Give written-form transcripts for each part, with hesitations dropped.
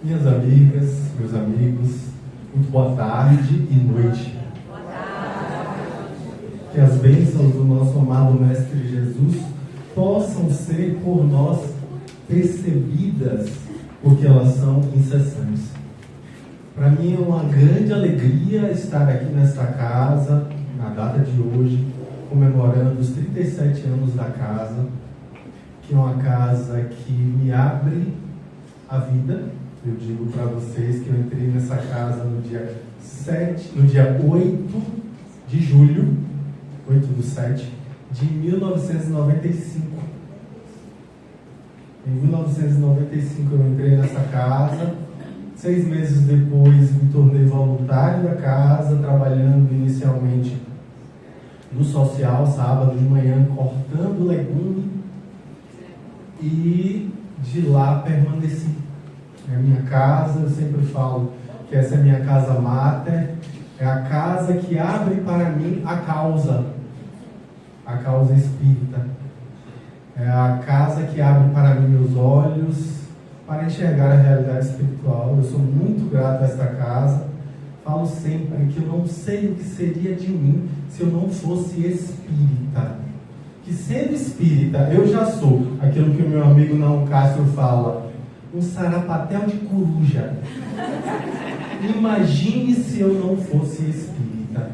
Minhas amigas, meus amigos, muito boa tarde e noite. Boa tarde. Que as bênçãos do nosso amado Mestre Jesus possam ser por nós percebidas, porque elas são incessantes. Para mim é uma grande alegria estar aqui nesta casa, na data de hoje, comemorando os 37 anos da casa, que é uma casa que me abre a vida. Eu digo para vocês que eu entrei nessa casa no dia 8 de julho, 8/7, de 1995. Em 1995 eu entrei nessa casa. 6 meses depois me tornei voluntário da casa, trabalhando inicialmente no social, sábado de manhã, cortando legume, e de lá permaneci. É a minha casa, eu sempre falo que essa é a minha casa máter, é a casa que abre para mim a causa espírita. É a casa que abre para mim meus olhos, para enxergar a realidade espiritual. Eu sou muito grato a esta casa. Falo sempre que eu não sei o que seria de mim se eu não fosse espírita. Que sendo espírita, eu já sou aquilo que o meu amigo Naum Castro fala, um sarapatel de coruja. Imagine se eu não fosse espírita.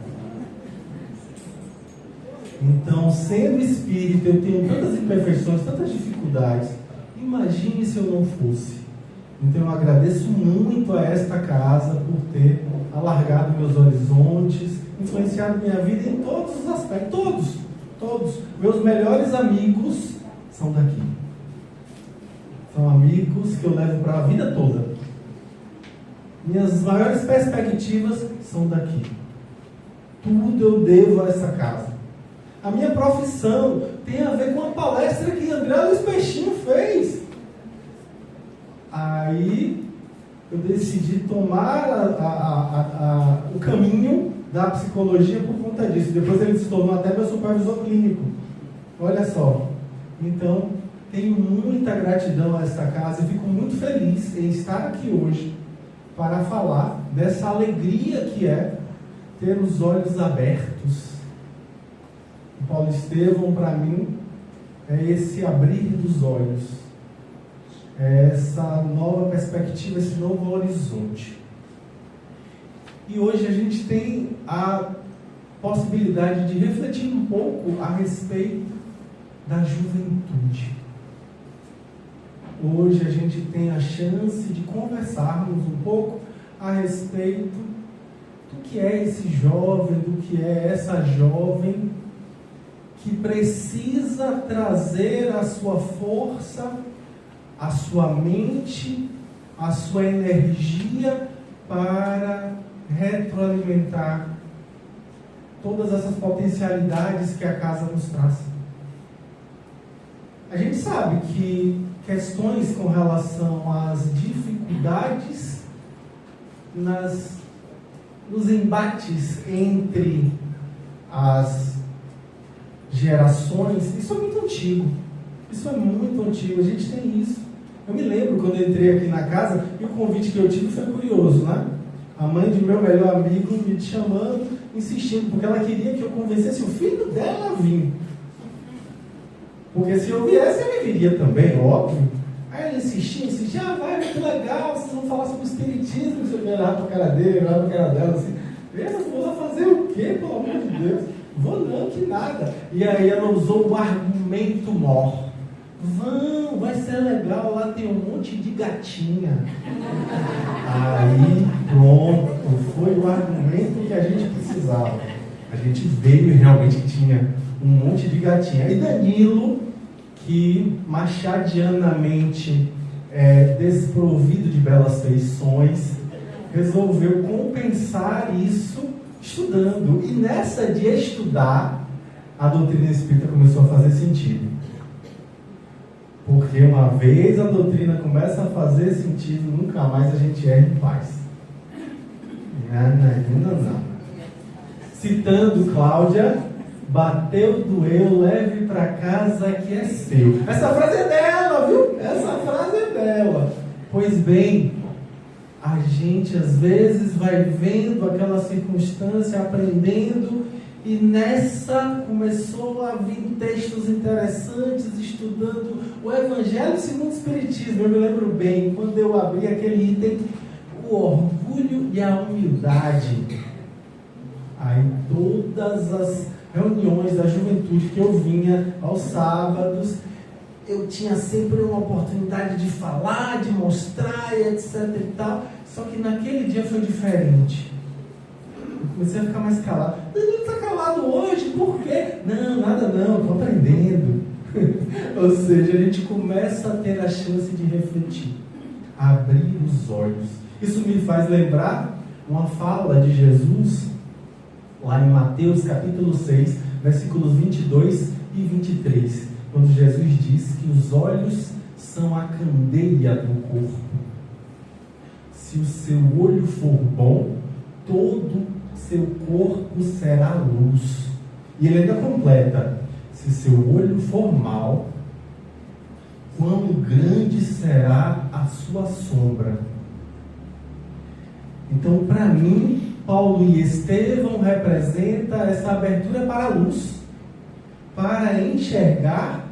Então, sendo espírita, eu tenho tantas imperfeições, tantas dificuldades. Imagine se eu não fosse. Então, eu agradeço muito a esta casa por ter alargado meus horizontes, influenciado minha vida em todos os aspectos. Todos. Meus melhores amigos são daqui. São amigos que eu levo para a vida toda. Minhas maiores perspectivas são daqui. Tudo eu devo a essa casa. A minha profissão tem a ver com a palestra que André Luiz Peixinho fez. Aí eu decidi tomar o caminho da psicologia por conta disso. Depois ele se tornou até meu supervisor clínico. Olha só. Então, tenho muita gratidão a esta casa e fico muito feliz em estar aqui hoje para falar dessa alegria que é ter os olhos abertos. O Paulo Estevão, para mim, é esse abrir dos olhos, é essa nova perspectiva, esse novo horizonte. E hoje a gente tem a possibilidade de refletir um pouco a respeito da juventude. Hoje a gente tem a chance de conversarmos um pouco a respeito do que é esse jovem, do que é essa jovem que precisa trazer a sua força, a sua mente, a sua energia para retroalimentar todas essas potencialidades que a casa nos traz. A gente sabe que questões com relação às dificuldades nos embates entre as gerações, isso é muito antigo. Isso é muito antigo, a gente tem isso. Eu me lembro quando eu entrei aqui na casa e o convite que eu tive foi curioso, né? A mãe de meu melhor amigo me chamando, insistindo, porque ela queria que eu convencesse o filho dela a vir. Porque se eu viesse, ele viria também, óbvio. Aí ela insistia, vai, muito legal, vocês vão falar sobre o espiritismo. Você olhava pra cara dele, olhava pra cara dela, assim, eu vou lá fazer o quê, pelo amor de Deus? Vou não, que nada. E aí ela usou o argumento mor. Vai ser legal, lá tem um monte de gatinha. Aí, pronto, foi o argumento que a gente precisava. A gente veio e realmente tinha um monte de gatinha. E Danilo, que machadianamente desprovido de belas feições, resolveu compensar isso estudando. E nessa de estudar, a doutrina espírita começou a fazer sentido. Porque uma vez a doutrina começa a fazer sentido, nunca mais a gente erra em paz. Não. Citando Cláudia, bateu, doeu, leve para casa que é seu. Essa frase é dela, viu? Essa frase é dela. Pois bem, a gente às vezes vai vendo aquela circunstância, aprendendo, e nessa começou a vir textos interessantes, estudando o Evangelho segundo o Espiritismo. Eu me lembro bem, quando eu abri aquele item, o orgulho e a humildade. Aí todas as reuniões da juventude que eu vinha aos sábados, eu tinha sempre uma oportunidade de falar, de mostrar, etc e tal. Só que naquele dia foi diferente. Eu comecei a ficar mais calado. Danilo está calado hoje, por quê? Não, nada não, estou aprendendo. Ou seja, a gente começa a ter a chance de refletir, abrir os olhos. Isso me faz lembrar uma fala de Jesus, lá em Mateus capítulo 6, versículos 22 e 23, quando Jesus diz que os olhos são a candeia do corpo. Se o seu olho for bom, todo seu corpo será luz. E ele ainda completa: se seu olho for mau, quão grande será a sua sombra. Então, para mim, Paulo e Estevão representam essa abertura para a luz, para enxergar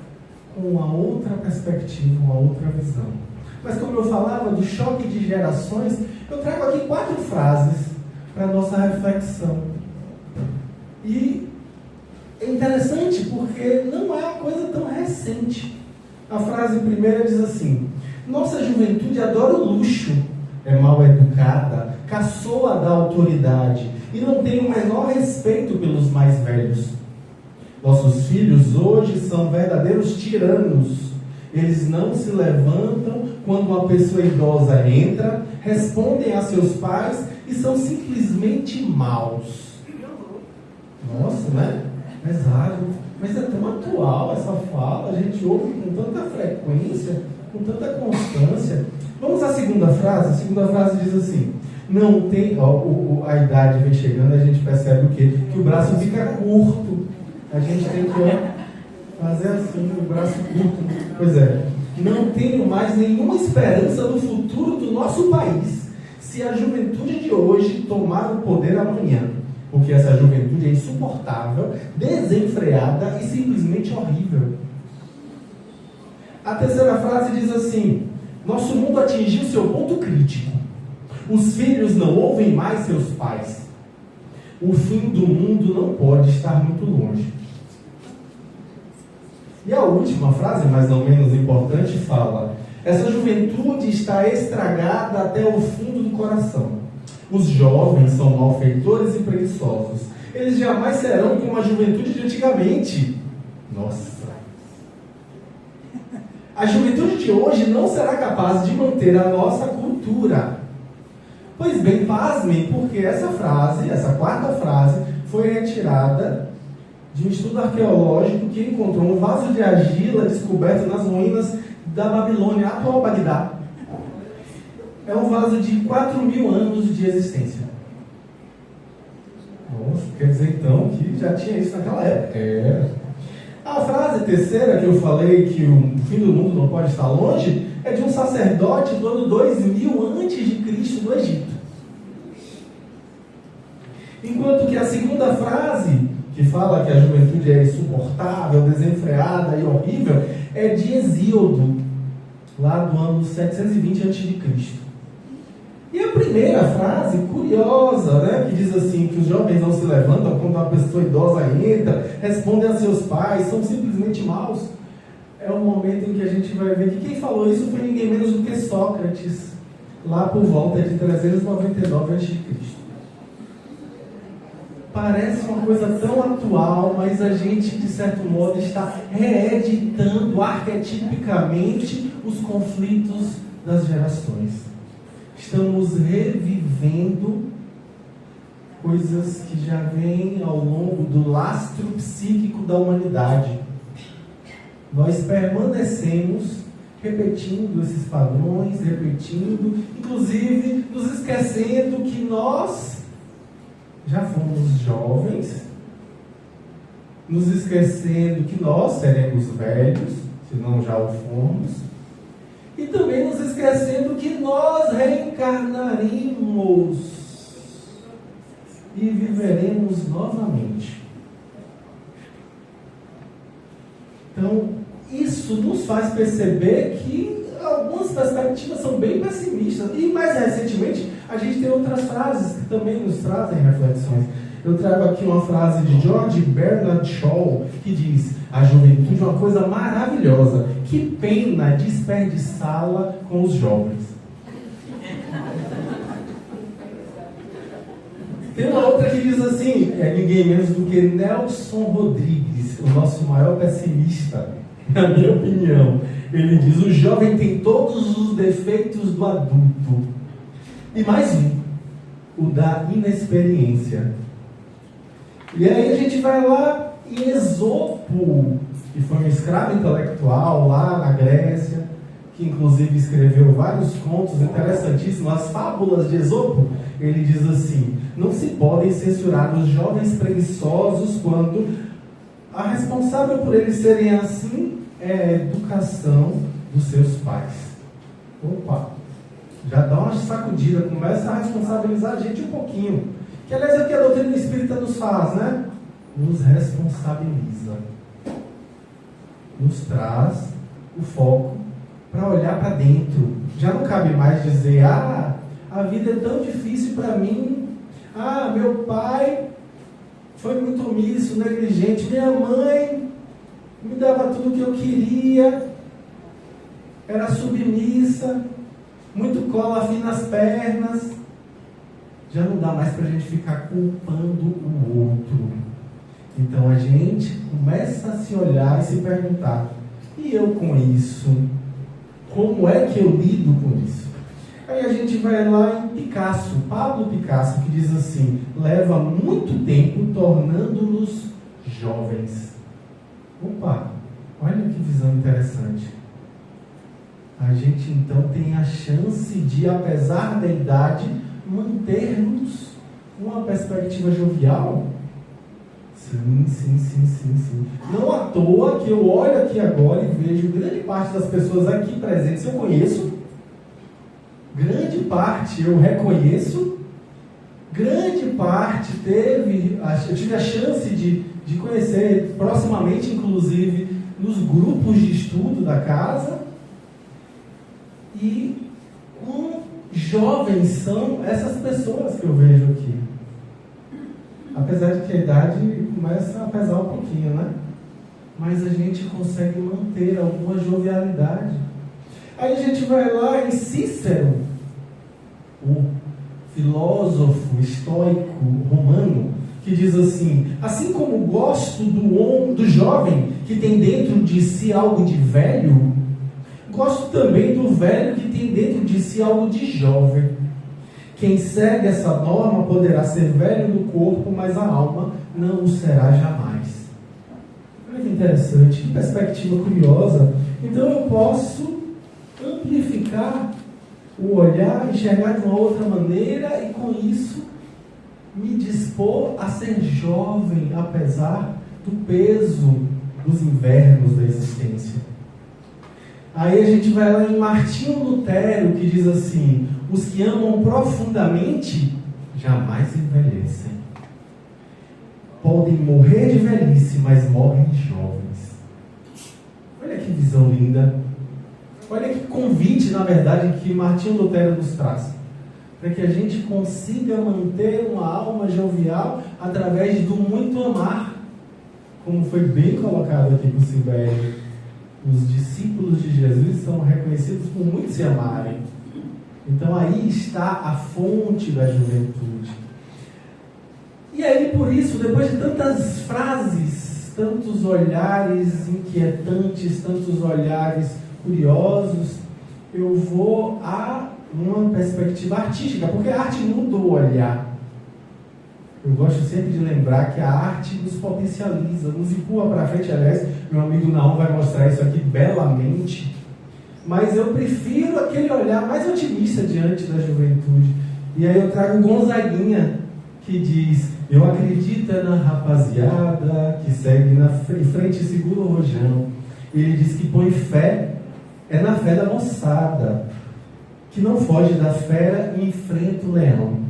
com uma outra perspectiva, uma outra visão. Mas como eu falava do choque de gerações, eu trago aqui 4 frases para a nossa reflexão. E é interessante porque não é uma coisa tão recente. A frase primeira diz assim: nossa juventude adora o luxo, é mal educada, caçoa da autoridade e não tem o menor respeito pelos mais velhos. Nossos filhos hoje são verdadeiros tiranos. Eles não se levantam quando uma pessoa idosa entra, respondem a seus pais e são simplesmente maus. Nossa, né? Exato. Mas é tão atual essa fala, a gente ouve com tanta frequência, com tanta constância. Vamos à segunda frase? A segunda frase diz assim: não tem, a idade vem chegando, a gente percebe o quê? Que o braço fica curto. A gente tem que fazer assim, o braço curto. Pois é, não tenho mais nenhuma esperança no futuro do nosso país se a juventude de hoje tomar o poder amanhã. Porque essa juventude é insuportável, desenfreada e simplesmente horrível. A terceira frase diz assim: nosso mundo atingiu seu ponto crítico. Os filhos não ouvem mais seus pais. O fim do mundo não pode estar muito longe. E a última frase, mas não menos importante, fala: essa juventude está estragada até o fundo do coração. Os jovens são malfeitores e preguiçosos. Eles jamais serão como a juventude de antigamente. Nossa! A juventude de hoje não será capaz de manter a nossa cultura. Pois bem, pasmem, porque essa frase, essa quarta frase, foi retirada de um estudo arqueológico que encontrou um vaso de argila descoberto nas ruínas da Babilônia, atual Bagdá. É um vaso de 4.000 anos de existência. Nossa, quer dizer então que já tinha isso naquela época. É. A frase terceira que eu falei, que o fim do mundo não pode estar longe, é de um sacerdote do ano 2000 a.C. do Egito. Enquanto que a segunda frase, que fala que a juventude é insuportável, desenfreada e horrível, é de Hesíodo, lá do ano 720 a.C. E a primeira frase, curiosa, né, que diz assim, que os jovens não se levantam quando uma pessoa idosa entra, respondem a seus pais, são simplesmente maus, é o momento em que a gente vai ver que quem falou isso foi ninguém menos do que Sócrates, lá por volta de 399 a.C. Parece uma coisa tão atual, mas a gente, de certo modo, está reeditando arquetipicamente os conflitos das gerações. Estamos revivendo coisas que já vêm ao longo do lastro psíquico da humanidade. Nós permanecemos repetindo esses padrões, inclusive nos esquecendo que nós já fomos jovens, nos esquecendo que nós seremos velhos, se não já o fomos, e também nos esquecendo que nós reencarnaremos veremos novamente. Então, isso nos faz perceber que algumas perspectivas são bem pessimistas. E mais recentemente, a gente tem outras frases que também nos trazem reflexões. Eu trago aqui uma frase de George Bernard Shaw, que diz: a juventude é uma coisa maravilhosa, que pena desperdiçá-la com os jovens. Tem uma outra que diz assim, ninguém menos do que Nelson Rodrigues, o nosso maior pessimista, na minha opinião. Ele diz: o jovem tem todos os defeitos do adulto. E mais um, o da inexperiência. E aí a gente vai lá em Esopo, que foi um escravo intelectual lá na Grécia, que inclusive escreveu vários contos interessantíssimos, as fábulas de Esopo. Ele diz assim: não se podem censurar os jovens preguiçosos quando a responsável por eles serem assim é a educação dos seus pais. Opa, já dá uma sacudida, começa a responsabilizar a gente um pouquinho. Que aliás é o que a doutrina espírita nos faz, né? Nos responsabiliza. Nos traz o foco para olhar para dentro. Já não cabe mais dizer: a vida é tão difícil para mim. Meu pai foi muito omisso, negligente. Minha mãe me dava tudo o que eu queria. Era submissa. Muito cola fina nas pernas. Já não dá mais para a gente ficar culpando o outro. Então a gente começa a se olhar e se perguntar: e eu com isso? Como é que eu lido com isso? Aí a gente vai lá em Picasso, Pablo Picasso, que diz assim: leva muito tempo tornando-nos jovens. Opa, olha que visão interessante. A gente então tem a chance de, apesar da idade, mantermos uma perspectiva jovial? Sim. Não à toa que eu olho aqui agora e vejo grande parte das pessoas aqui presentes eu conheço, grande parte eu reconheço, grande parte eu tive a chance de conhecer proximamente, inclusive nos grupos de estudo da casa. E jovens são essas pessoas que eu vejo aqui. Apesar de que a idade começa a pesar um pouquinho, né? Mas a gente consegue manter alguma jovialidade. Aí a gente vai lá em Cícero, o filósofo estoico romano, que diz assim: assim como gosto do jovem que tem dentro de si algo de velho, gosto também do velho que tem dentro de si algo de jovem. Quem segue essa norma poderá ser velho no corpo, mas a alma não o será jamais. Olha que interessante, que perspectiva curiosa. Então eu posso amplificar o olhar, enxergar de uma outra maneira e com isso me dispor a ser jovem, apesar do peso dos invernos da existência. Aí a gente vai lá em Martinho Lutero, que diz assim: os que amam profundamente jamais envelhecem. Podem morrer de velhice, mas morrem jovens. Olha que visão linda. Olha que convite, na verdade, que Martinho Lutero nos traz. Para que a gente consiga manter uma alma jovial através do muito amar. Como foi bem colocado aqui por Sibeli. Os discípulos de Jesus são reconhecidos por muito se amarem. Então aí está a fonte da juventude. E aí por isso, depois de tantas frases, tantos olhares inquietantes, tantos olhares curiosos, eu vou a uma perspectiva artística, porque a arte muda o olhar. Eu gosto sempre de lembrar que a arte nos potencializa, nos empurra para frente. Aliás, meu amigo Naum vai mostrar isso aqui belamente. Mas eu prefiro aquele olhar mais otimista diante da juventude. E aí eu trago Gonzaguinha, que diz: eu acredito na rapaziada que segue em frente e segura o rojão. Ele diz que põe fé, é na fé da moçada, que não foge da fera e enfrenta o leão.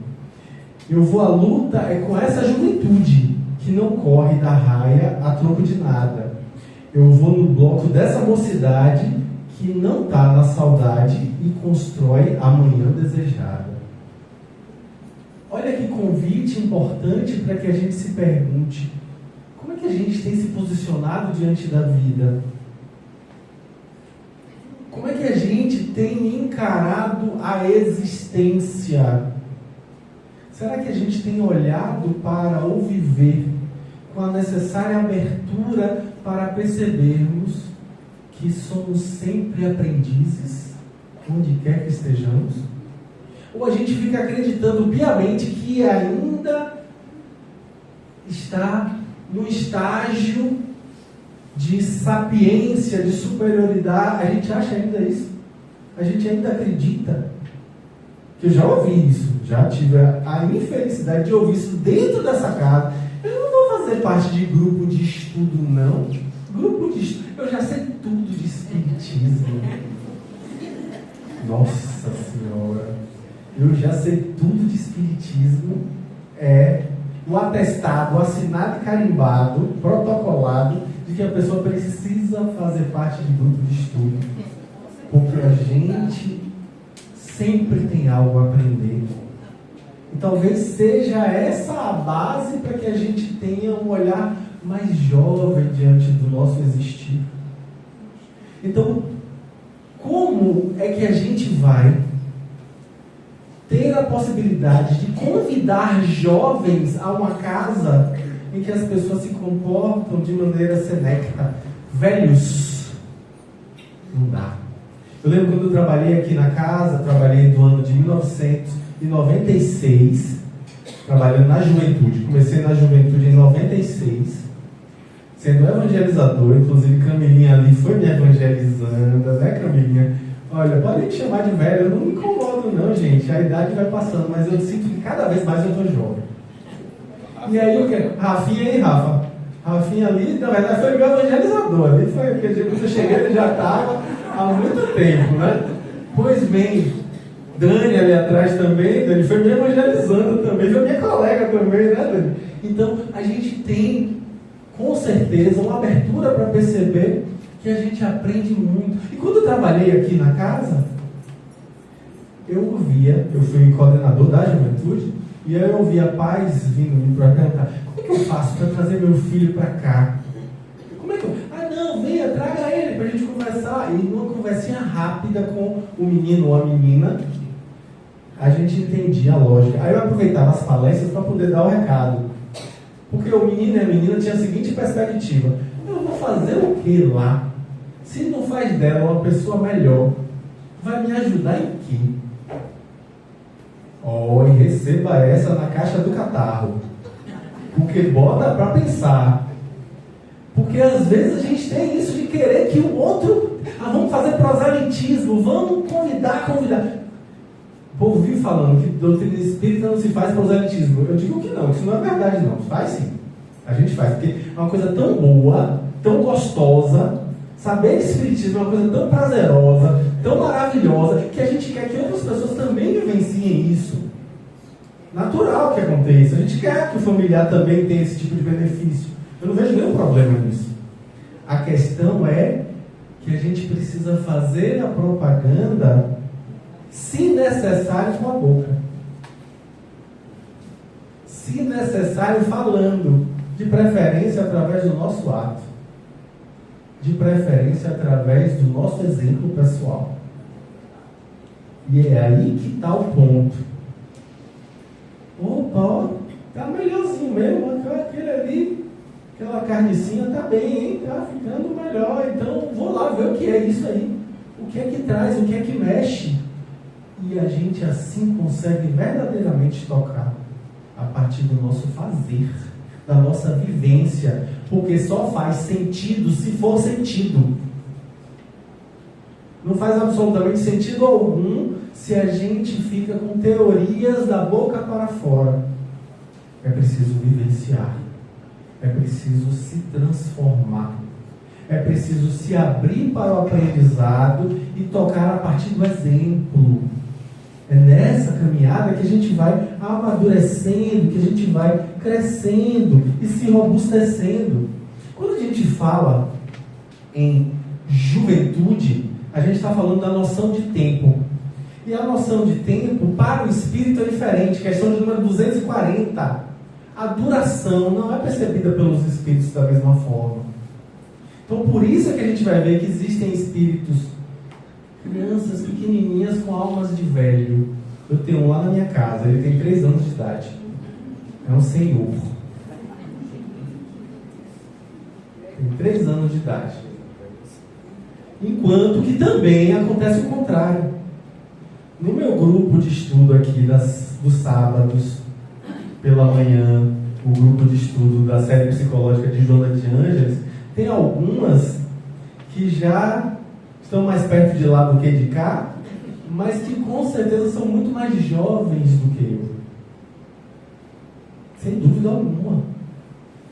Eu vou à luta com essa juventude que não corre da raia a troco de nada. Eu vou no bloco dessa mocidade que não está na saudade e constrói a manhã desejada. Olha que convite importante para que a gente se pergunte: como é que a gente tem se posicionado diante da vida? Como é que a gente tem encarado a existência? Será que a gente tem olhado para o viver com a necessária abertura para percebermos que somos sempre aprendizes, onde quer que estejamos? Ou a gente fica acreditando piamente que ainda está no estágio de sapiência, de superioridade? A gente acha ainda isso? A gente ainda acredita? Que eu já ouvi isso, já tive a infelicidade de ouvir isso dentro dessa casa. Eu não vou fazer parte de grupo de estudo, não. Grupo de estudo, eu já sei tudo de espiritismo. Nossa Senhora, eu já sei tudo de espiritismo. O atestado, assinado e carimbado, protocolado, de que a pessoa precisa fazer parte de grupo de estudo. Porque a gente sempre tem algo a aprender. E talvez seja essa a base para que a gente tenha um olhar mais jovem diante do nosso existir. Então, como é que a gente vai ter a possibilidade de convidar jovens a uma casa em que as pessoas se comportam de maneira senecta? Velhos, não dá. Eu lembro quando eu trabalhei aqui na casa, trabalhei do ano de 1996, trabalhando na juventude. Comecei na juventude em 96, sendo evangelizador. Inclusive Camilinha ali foi me evangelizando, né, Camilinha? Olha, podem me chamar de velho, eu não me incomodo não, gente. A idade vai passando, mas eu sinto que cada vez mais eu estou jovem. E aí o que? Rafinha e Rafa. Rafinha ali, na verdade, foi meu evangelizador. Ali foi, porque quando eu cheguei ele já estava há muito tempo, né? Pois bem, Dani ali atrás também, Dani foi me evangelizando também, foi minha colega também, né, Dani? Então, a gente tem, com certeza, uma abertura para perceber que a gente aprende muito. E quando eu trabalhei aqui na casa, eu fui coordenador da juventude, e aí eu ouvia pais vindo me perguntar: como é que eu faço para trazer meu filho para cá? Como é que eu... não, venha, traga ele para a gente conversar. E numa conversinha rápida com o menino ou a menina, a gente entendia a lógica. Aí eu aproveitava as palestras para poder dar o recado. Porque o menino e a menina tinham a seguinte perspectiva: eu vou fazer o que lá? Se não faz dela uma pessoa melhor, vai me ajudar em quê? E receba essa na caixa do catarro. Porque bota para pensar. Porque às vezes a gente tem isso de querer que o outro... vamos fazer proselitismo, vamos convidar. O povo vive falando que doutrina espírita não se faz proselitismo. Eu digo que não, isso não é verdade não. Faz sim. A gente faz, porque é uma coisa tão boa, tão gostosa. Saber de espiritismo é uma coisa tão prazerosa, tão maravilhosa, que a gente quer que outras pessoas também vivenciem isso. Natural que aconteça. A gente quer que o familiar também tenha esse tipo de benefício. Eu não vejo nenhum problema nisso. A questão é que a gente precisa fazer a propaganda, se necessário, com a boca. Se necessário, falando. De preferência através do nosso ato. De preferência através do nosso exemplo pessoal. E é aí que está o ponto. Opa, tá melhorzinho mesmo. Aquele ali, aquela carnicinha tá bem, hein? Tá ficando melhor. Então vou lá ver o que é isso aí. O que é que traz, o que é que mexe. E a gente assim consegue verdadeiramente tocar a partir do nosso fazer, da nossa vivência, porque só faz sentido se for sentido. Não faz absolutamente sentido algum se a gente fica com teorias da boca para fora. É preciso vivenciar, é preciso se transformar, é preciso se abrir para o aprendizado e tocar a partir do exemplo. É nessa caminhada caminhada que a gente vai amadurecendo, que a gente vai crescendo e se robustecendo. Quando a gente fala em juventude, a gente está falando da noção de tempo. E a noção de tempo para o espírito é diferente. Questão de número 240. A duração não é percebida pelos espíritos da mesma forma. Então, por isso é que a gente vai ver que existem espíritos, crianças pequenininhas com almas de velho. Eu tenho um lá na minha casa, ele tem 3 anos de idade. É um senhor. Tem 3 anos de idade. Enquanto que também acontece o contrário. No meu grupo de estudo aqui dos sábados, pela manhã, o grupo de estudo da série psicológica de Joana de Ângeles, tem algumas que já estão mais perto de lá do que de cá, mas que com certeza são muito mais jovens do que eu. Sem dúvida alguma.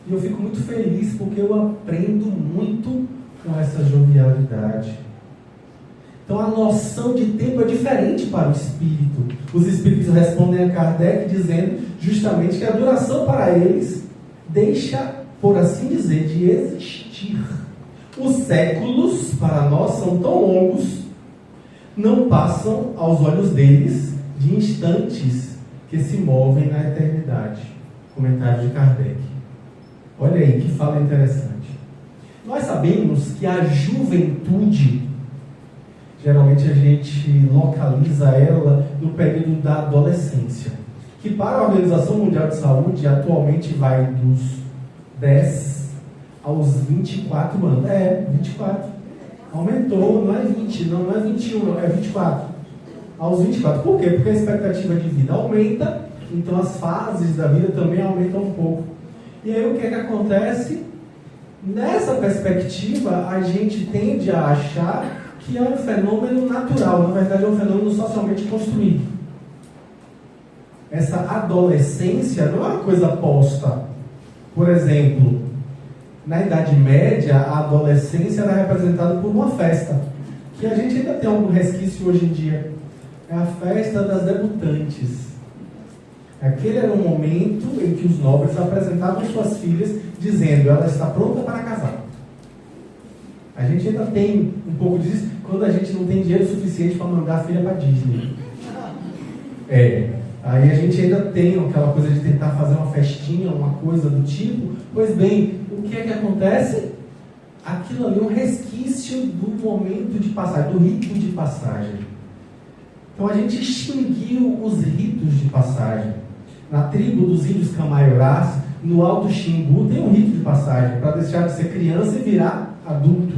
E eu fico muito feliz porque eu aprendo muito com essa jovialidade. Então a noção de tempo é diferente para o espírito. Os espíritos respondem a Kardec dizendo justamente que a duração para eles deixa, por assim dizer, de existir. Os séculos para nós são tão longos, não passam aos olhos deles de instantes que se movem na eternidade. Comentário de Kardec. Olha aí que fala interessante. Nós sabemos que a juventude, geralmente a gente localiza ela no período da adolescência, que para a Organização Mundial de Saúde atualmente vai dos 10 aos 24 anos. 24. Aumentou, não é 20, não é 21, não, é 24. Aos 24. Por quê? Porque a expectativa de vida aumenta, então as fases da vida também aumentam um pouco. E aí o que é que acontece? Nessa perspectiva, a gente tende a achar que é um fenômeno natural, na verdade é um fenômeno socialmente construído. Essa adolescência não é uma coisa posta. Por exemplo, na Idade Média, a adolescência era representada por uma festa, que a gente ainda tem algum resquício hoje em dia. É a festa das debutantes. Aquele era um momento em que os nobres apresentavam suas filhas, dizendo, ela está pronta para casar. A gente ainda tem um pouco disso quando a gente não tem dinheiro suficiente para mandar a filha para Disney. Aí a gente ainda tem aquela coisa de tentar fazer uma festinha, uma coisa do tipo. Pois bem, o que é que acontece? Aquilo ali é um resquício do momento de passagem, do rito de passagem. Então a gente extinguiu os ritos de passagem. Na tribo dos índios Camaiorás, no Alto Xingu, tem um rito de passagem para deixar de ser criança e virar adulto.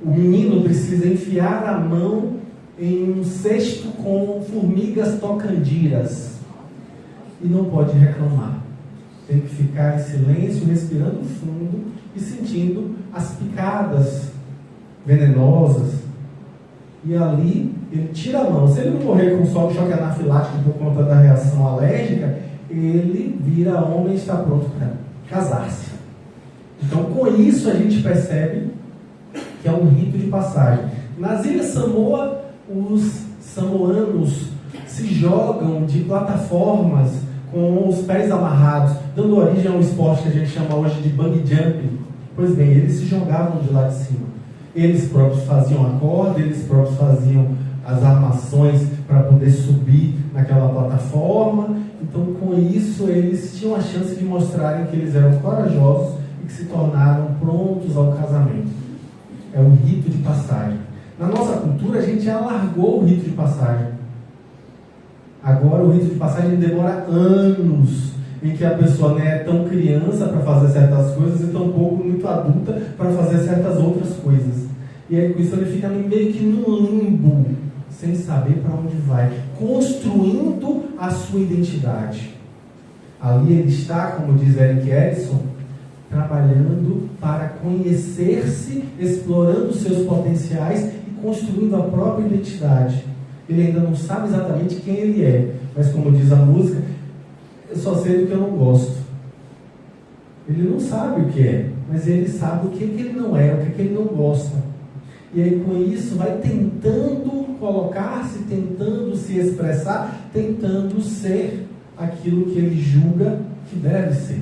O menino precisa enfiar a mão em um cesto com formigas tocandiras e não pode reclamar. Tem que ficar em silêncio, respirando fundo e sentindo as picadas venenosas. E ali ele tira a mão. Se ele não morrer com choque anafilático por conta da reação alérgica, ele vira homem e está pronto para casar-se. Então, com isso, a gente percebe que é um rito de passagem. Nas Ilhas Samoa, os samoanos se jogam de plataformas com os pés amarrados, dando origem a um esporte que a gente chama hoje de bungee jumping. Pois bem, eles se jogavam de lá de cima. Eles próprios faziam a corda, eles próprios faziam as armações para poder subir naquela plataforma. Então, com isso, eles tinham a chance de mostrarem que eles eram corajosos e que se tornaram prontos ao casamento. É um rito de passagem. Na nossa cultura, a gente alargou o rito de passagem. Agora, o rito de passagem demora anos, em que a pessoa não é tão criança para fazer certas coisas e tão pouco muito adulta para fazer certas outras coisas. E aí, com isso, ele fica meio que num limbo, sem saber para onde vai, construindo a sua identidade. Ali ele está, como diz Eric Erickson, trabalhando para conhecer-se, explorando seus potenciais e construindo a própria identidade. Ele ainda não sabe exatamente quem ele é, mas como diz a música, eu só sei do que eu não gosto. Ele não sabe o que é, mas ele sabe o que ele não é, o que ele não gosta. E aí com isso vai tentando colocar-se, tentando se expressar, tentando ser aquilo que ele julga que deve ser.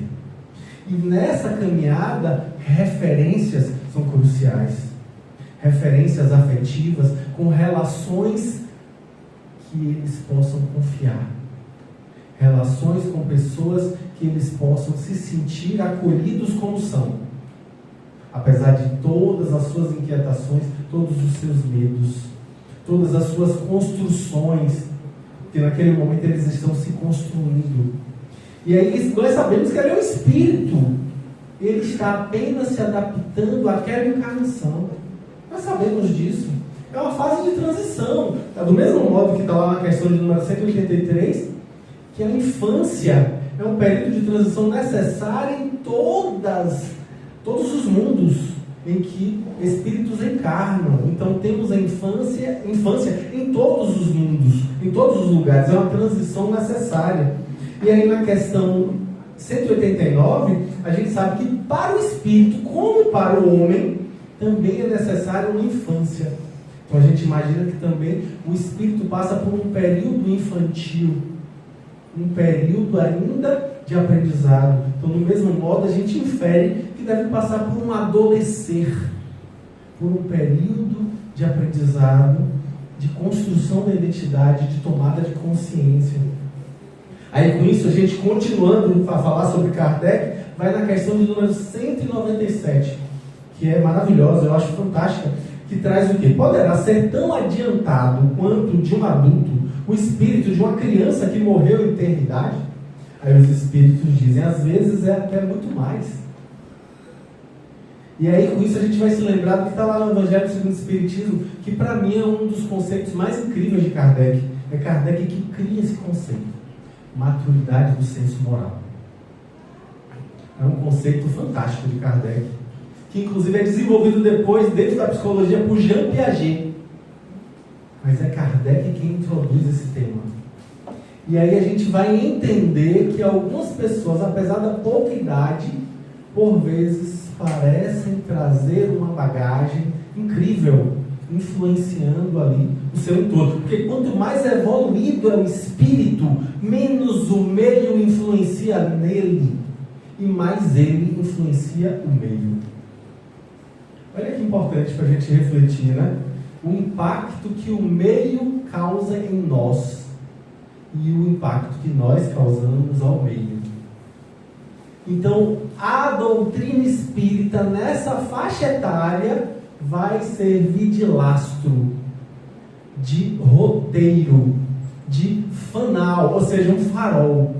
E nessa caminhada, referências são cruciais. Referências afetivas com relações que eles possam confiar. Relações com pessoas que eles possam se sentir acolhidos como são. Apesar de todas as suas inquietações, todos os seus medos, todas as suas construções, que naquele momento eles estão se construindo. E aí nós sabemos que ele é um espírito. Ele está apenas se adaptando àquela encarnação. Nós sabemos disso. É uma fase de transição. Do mesmo modo que está lá na questão de número 183, que a infância é um período de transição necessário em todos os mundos em que espíritos encarnam. Então temos a infância em todos os mundos, em todos os lugares. É uma transição necessária. E aí na questão 189, a gente sabe que para o espírito, como para o homem, também é necessário uma infância. Então a gente imagina que também o espírito passa por um período infantil, um período ainda de aprendizado. Então, do mesmo modo, a gente infere que deve passar por um adolescer, por um período de aprendizado, de construção da identidade, de tomada de consciência. Aí, com isso, a gente continuando a falar sobre Kardec, vai na questão de número 197, que é maravilhosa, eu acho fantástica, que traz o quê? Poderá ser tão adiantado quanto de um adulto o espírito de uma criança que morreu em eternidade? Aí os espíritos dizem, às vezes é até muito mais. E aí com isso a gente vai se lembrar do que está lá no Evangelho segundo o Espiritismo, que para mim é um dos conceitos mais incríveis de Kardec. É Kardec que cria esse conceito. Maturidade do senso moral. É um conceito fantástico de Kardec, que inclusive é desenvolvido depois dentro da psicologia por Jean Piaget. Mas é Kardec quem introduz esse tema. E aí a gente vai entender que algumas pessoas, apesar da pouca idade, por vezes parecem trazer uma bagagem incrível, influenciando ali o seu entorno. Porque quanto mais evoluído é o espírito, menos o meio influencia nele e mais ele influencia o meio. Olha que importante para a gente refletir, né? O impacto que o meio causa em nós e o impacto que nós causamos ao meio. Então, a doutrina espírita nessa faixa etária vai servir de lastro, de roteiro, de fanal, ou seja, um farol,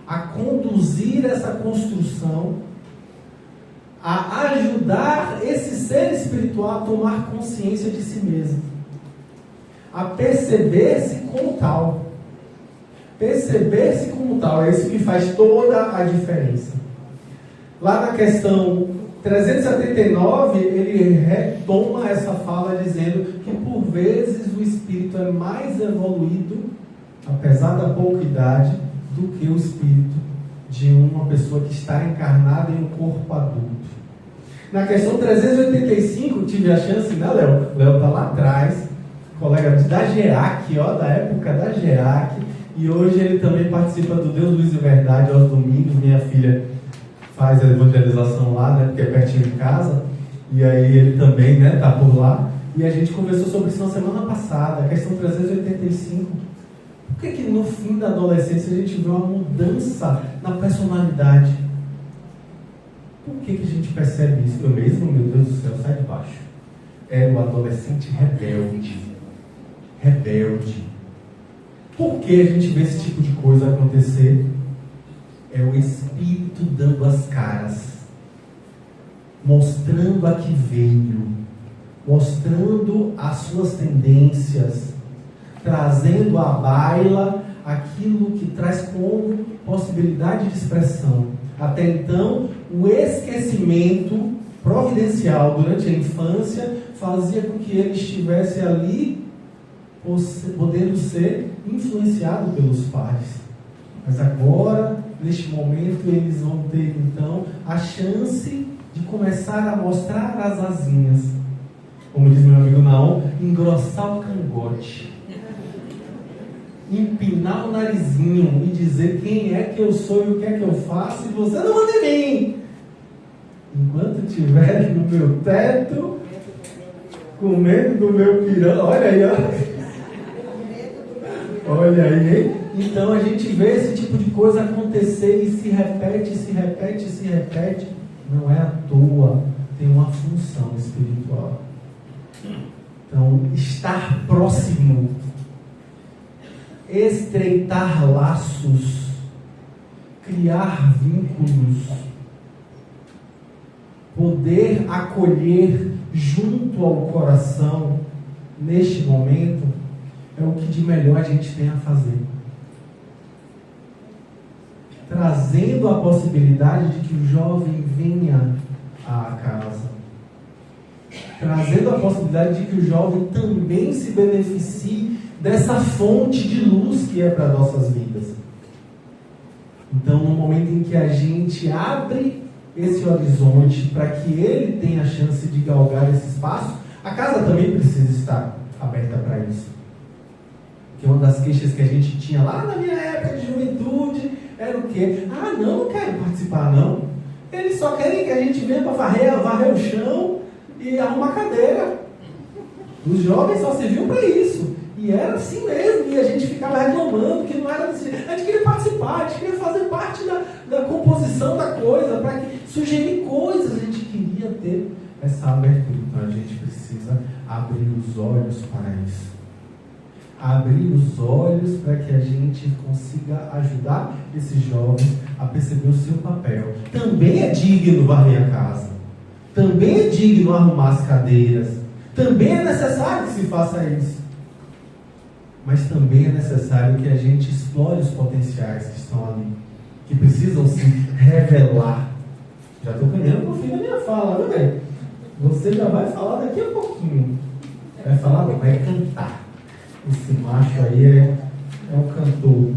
a conduzir essa construção, a ajudar esse ser espiritual a tomar consciência de si mesmo, a perceber-se como tal. Perceber-se como tal, é isso que faz toda a diferença. Lá na questão 379, ele retoma essa fala dizendo que por vezes o espírito é mais evoluído, apesar da pouca idade, do que o espírito de uma pessoa que está encarnada em um corpo adulto. Na questão 385, tive a chance, né, Léo? Léo está lá atrás, colega da GEAC, da época da GEAC, e hoje ele também participa do Deus, Luz e Verdade aos domingos. Minha filha faz a evangelização lá, né, porque é pertinho de casa, e aí ele também, né, está por lá, e a gente conversou sobre isso na semana passada, a questão 385. Por que no fim da adolescência a gente vê uma mudança na personalidade? Por que a gente percebe isso? Eu mesmo, meu Deus do céu, sai de baixo. É o adolescente rebelde. Rebelde. Por que a gente vê esse tipo de coisa acontecer? É o espírito dando as caras, mostrando a que veio, mostrando as suas tendências, trazendo à baila aquilo que traz como possibilidade de expressão. Até então, o esquecimento providencial durante a infância fazia com que ele estivesse ali, podendo ser influenciado pelos pais. Mas agora, neste momento, eles vão ter então a chance de começar a mostrar as asinhas. como diz meu amigo Naon, engrossar o cangote, empinar o narizinho e dizer quem é que eu sou e o que é que eu faço, e você não manda em mim. Enquanto estiver no meu teto, com medo do meu pirão, olha aí, olha aí, hein? Então a gente vê esse tipo de coisa acontecer e se repete, se repete, se repete. Não é à toa, tem uma função espiritual. Então, estar próximo, estreitar laços, criar vínculos, poder acolher junto ao coração, neste momento, é o que de melhor a gente tem a fazer. Trazendo a possibilidade de que o jovem venha à casa. Trazendo a possibilidade de que o jovem também se beneficie dessa fonte de luz que é para as nossas vidas. Então, no momento em que a gente abre esse horizonte para que ele tenha a chance de galgar esse espaço, a casa também precisa estar aberta para isso. Que uma das queixas que a gente tinha lá na minha época de juventude era o quê? Ah, não quero participar, não. Eles só querem que a gente venha para varrer o chão e arrumar cadeira. Os jovens só serviam para isso. E era assim mesmo. E a gente ficava reclamando que não era assim. A gente queria participar, a gente queria fazer parte da composição da coisa, para que sugerir coisas. A gente queria ter essa abertura. Então a gente precisa abrir os olhos para isso. Abrir os olhos para que a gente consiga ajudar esses jovens a perceber o seu papel. Também é digno varrer a casa. Também é digno arrumar as cadeiras. Também é necessário que se faça isso. Mas também é necessário que a gente explore os potenciais que estão ali, que precisam se revelar. Já estou ganhando por fim da minha fala, né, velho? Você já vai falar daqui a pouquinho. Vai falar, não, vai cantar. Esse macho aí é um cantor.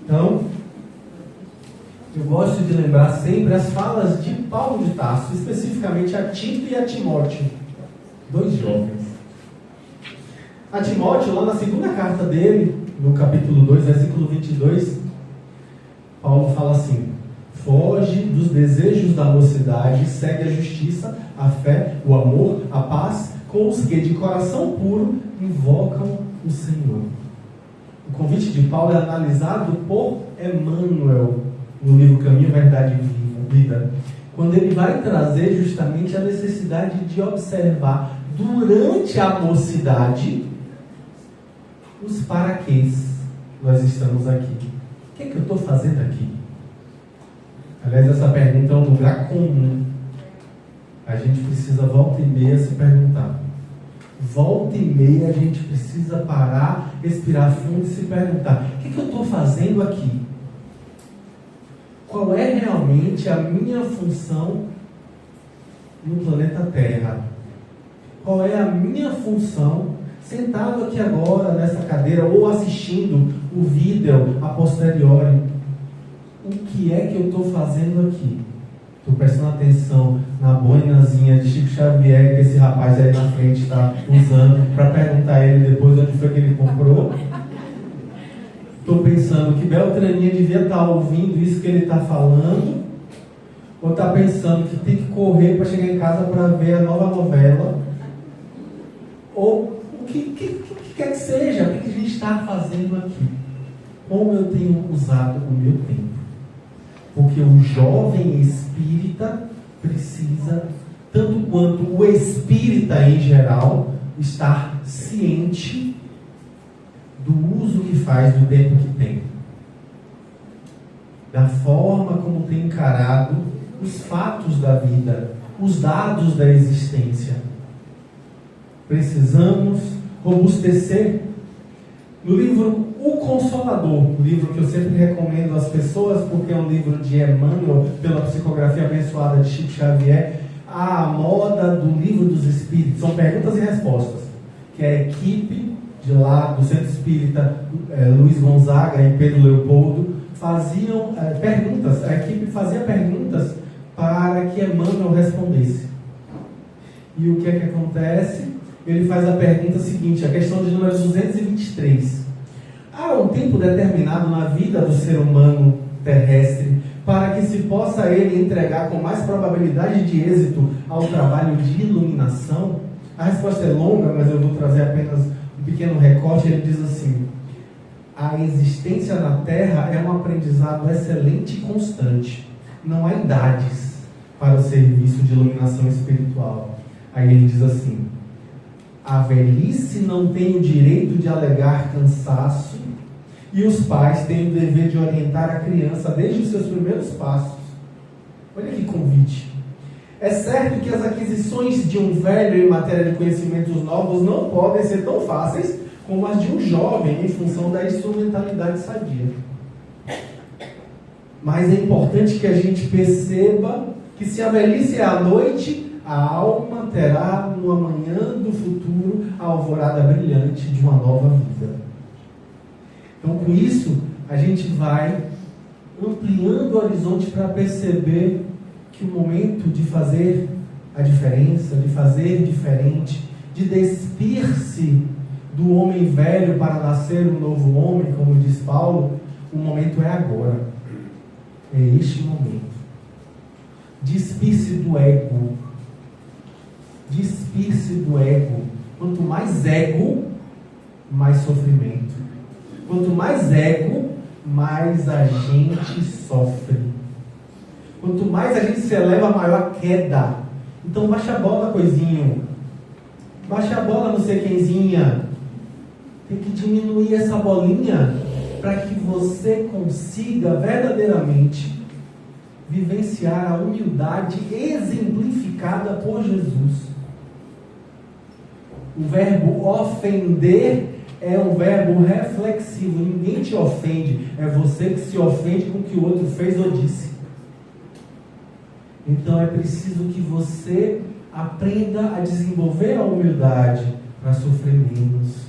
Então, eu gosto de lembrar sempre as falas de Paulo de Tarso, especificamente a Tito e a Timóteo, dois jovens. A Timóteo, lá na segunda carta dele, no capítulo 2, versículo 22, Paulo fala assim: foge dos desejos da mocidade, segue a justiça, a fé, o amor, a paz, com os que de coração puro invocam o Senhor. O convite de Paulo é analisado por Emmanuel no livro Caminho, Verdade e Vida, quando ele vai trazer justamente a necessidade de observar durante a mocidade os para quês nós estamos aqui. O que é que eu estou fazendo aqui? Aliás, essa pergunta é um lugar comum. A gente precisa volta e meia se perguntar. Volta e meia a gente precisa parar, respirar fundo e se perguntar: o que é que eu estou fazendo aqui? Qual é realmente a minha função no planeta Terra? Qual é a minha função sentado aqui agora nessa cadeira ou assistindo o vídeo a posteriori? O que é que eu estou fazendo aqui? Estou prestando atenção na boinazinha de Chico Xavier que esse rapaz aí na frente está usando para perguntar a ele depois onde foi que ele comprou? Estou pensando que Beltraninha devia estar ouvindo isso que ele está falando? Ou está pensando que tem que correr para chegar em casa para ver a nova novela? Ou o que quer que seja? O que a gente está fazendo aqui? Como eu tenho usado o meu tempo? Porque o jovem espírita precisa, tanto quanto o espírita em geral, estar ciente do uso que faz do tempo que tem, da forma como tem encarado os fatos da vida, os dados da existência. Precisamos robustecer. No livro O Consolador, um livro que eu sempre recomendo às pessoas, porque é um livro de Emmanuel, pela psicografia abençoada de Chico Xavier, a moda do livro dos espíritos, são perguntas e respostas, que a equipe de lá do Centro Espírita Luiz Gonzaga e Pedro Leopoldo faziam perguntas, a equipe fazia perguntas para que Emmanuel respondesse. E o que é que acontece? Ele faz a pergunta seguinte, a questão de número 223. Há um tempo determinado na vida do ser humano terrestre para que se possa ele entregar com mais probabilidade de êxito ao trabalho de iluminação? A resposta é longa, mas eu vou trazer apenas um pequeno recorte. Ele diz assim: a existência na Terra é um aprendizado excelente e constante. Não há idades para o serviço de iluminação espiritual. Aí ele diz assim: a velhice não tem o direito de alegar cansaço e os pais têm o dever de orientar a criança desde os seus primeiros passos. Olha que convite. É certo que as aquisições de um velho em matéria de conhecimentos novos não podem ser tão fáceis como as de um jovem em função da instrumentalidade sadia. Mas é importante que a gente perceba que se a velhice é à noite, a alma terá no amanhã do futuro a alvorada brilhante de uma nova vida. Então, com isso, a gente vai ampliando o horizonte para perceber que o momento de fazer a diferença, de fazer diferente, de despir-se do homem velho para nascer um novo homem, como diz Paulo, o momento é agora. É este momento. Despir-se do ego. Despir-se do ego. Quanto mais ego, mais sofrimento. Quanto mais ego, mais a gente sofre. Quanto mais a gente se eleva, maior a queda. Então baixa a bola, coisinho. Baixa a bola, não sei quemzinha. Tem que diminuir essa bolinha para que você consiga verdadeiramente vivenciar a humildade exemplificada por Jesus. O verbo ofender é um verbo reflexivo. Ninguém te ofende, é você que se ofende com o que o outro fez ou disse. Então é preciso que você aprenda a desenvolver a humildade para sofrer menos.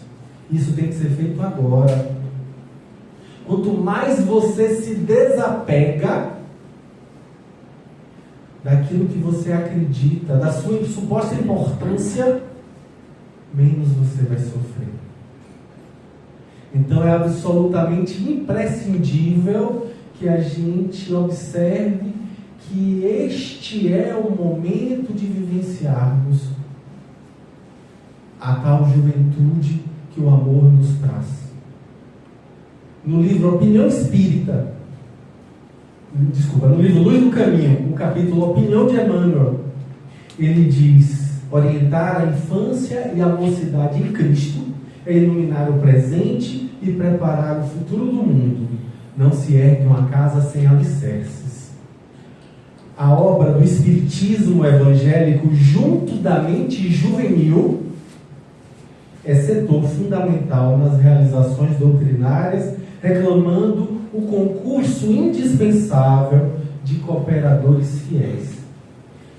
Isso tem que ser feito agora. Quanto mais você se desapega daquilo que você acredita, da sua suposta importância, menos você vai sofrer. Então é absolutamente imprescindível que a gente observe que este é o momento de vivenciarmos a tal juventude que o amor nos traz. No livro Opinião Espírita, no livro Luz do Caminho, no capítulo Opinião de Emmanuel, ele diz: orientar a infância e a mocidade em Cristo é iluminar o presente e preparar o futuro do mundo. Não se ergue uma casa sem alicerces. A obra do Espiritismo evangélico, junto da mente juvenil, é setor fundamental nas realizações doutrinárias, reclamando o concurso indispensável de cooperadores fiéis.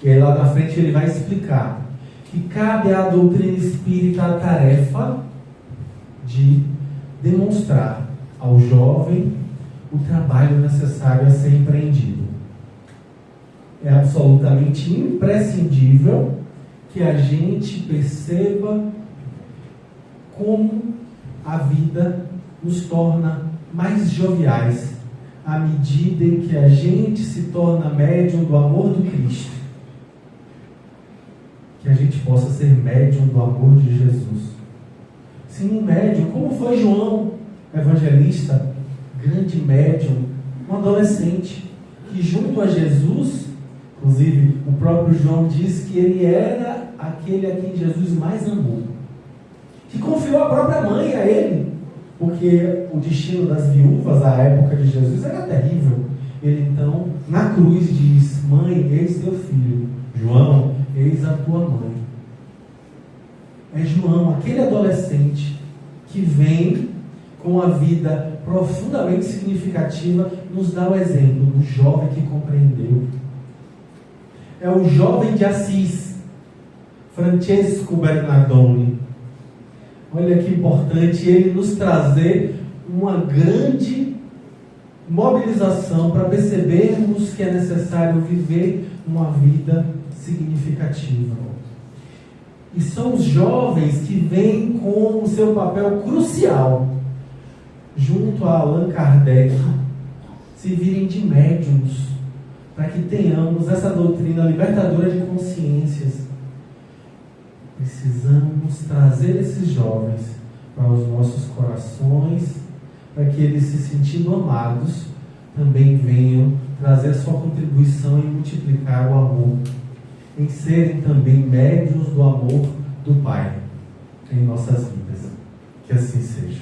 E aí lá na frente ele vai explicar que cabe à doutrina espírita a tarefa de demonstrar ao jovem o trabalho necessário a ser empreendido. É absolutamente imprescindível que a gente perceba como a vida nos torna mais joviais à medida em que a gente se torna médium do amor do Cristo. Que a gente possa ser médium do amor de Jesus. Sim, médium, como foi João, evangelista, grande médium, um adolescente, que junto a Jesus, inclusive o próprio João diz que ele era aquele a quem Jesus mais amou, que confiou a própria mãe a ele, porque o destino das viúvas à época de Jesus era terrível. Ele então, na cruz, diz: mãe, eis teu filho. João, eis a tua mãe. É João, aquele adolescente que vem com a vida profundamente significativa, nos dá o exemplo do jovem que compreendeu. É o jovem de Assis, Francesco Bernardone. Olha que importante ele nos trazer uma grande mobilização para percebermos que é necessário viver uma vida significativa. E são os jovens que vêm com o seu papel crucial, junto a Allan Kardec, se virem de médiums, para que tenhamos essa doutrina libertadora de consciências. Precisamos trazer esses jovens para os nossos corações, para que eles, se sentindo amados, também venham trazer a sua contribuição em multiplicar o amor, em serem também médiuns do amor do Pai em nossas vidas. Que assim seja.